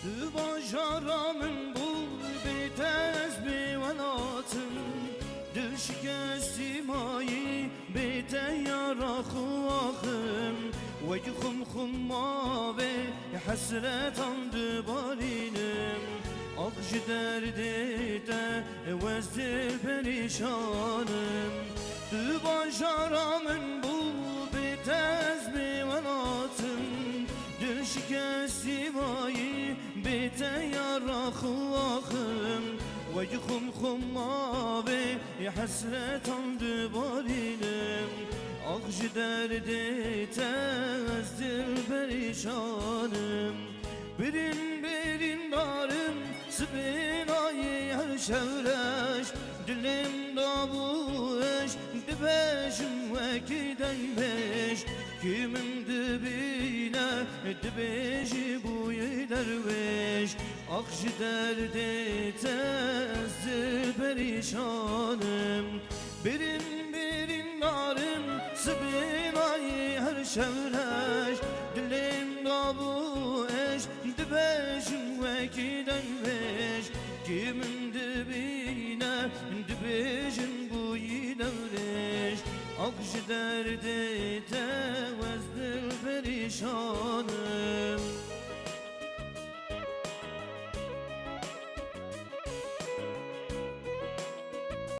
Tu başaramın bul bitez bivanatın Düşkesti mayi bite yarakı akım Veykum khumma ve hasret andı barinim Akşı derdi de vezdir perişanım Tu başaramın bul bitez bivanatın Düşkesti mayi bite yarakı akım Veykum khumma ve hasret andı barinim Akşı derdi tezdir perişanım Birin darım Sibinayı her şevreş Dilimde bu eş Dibeşim vekiden beş Kimin dibine Dibeşi bu derviş Akşı derdi tezdir perişanım Birin darım Sibinayı her şevreş Dilimde bu eş Dibeşim vekiden beş Kimin dibine Dibeşin bu derviş Akşı derdi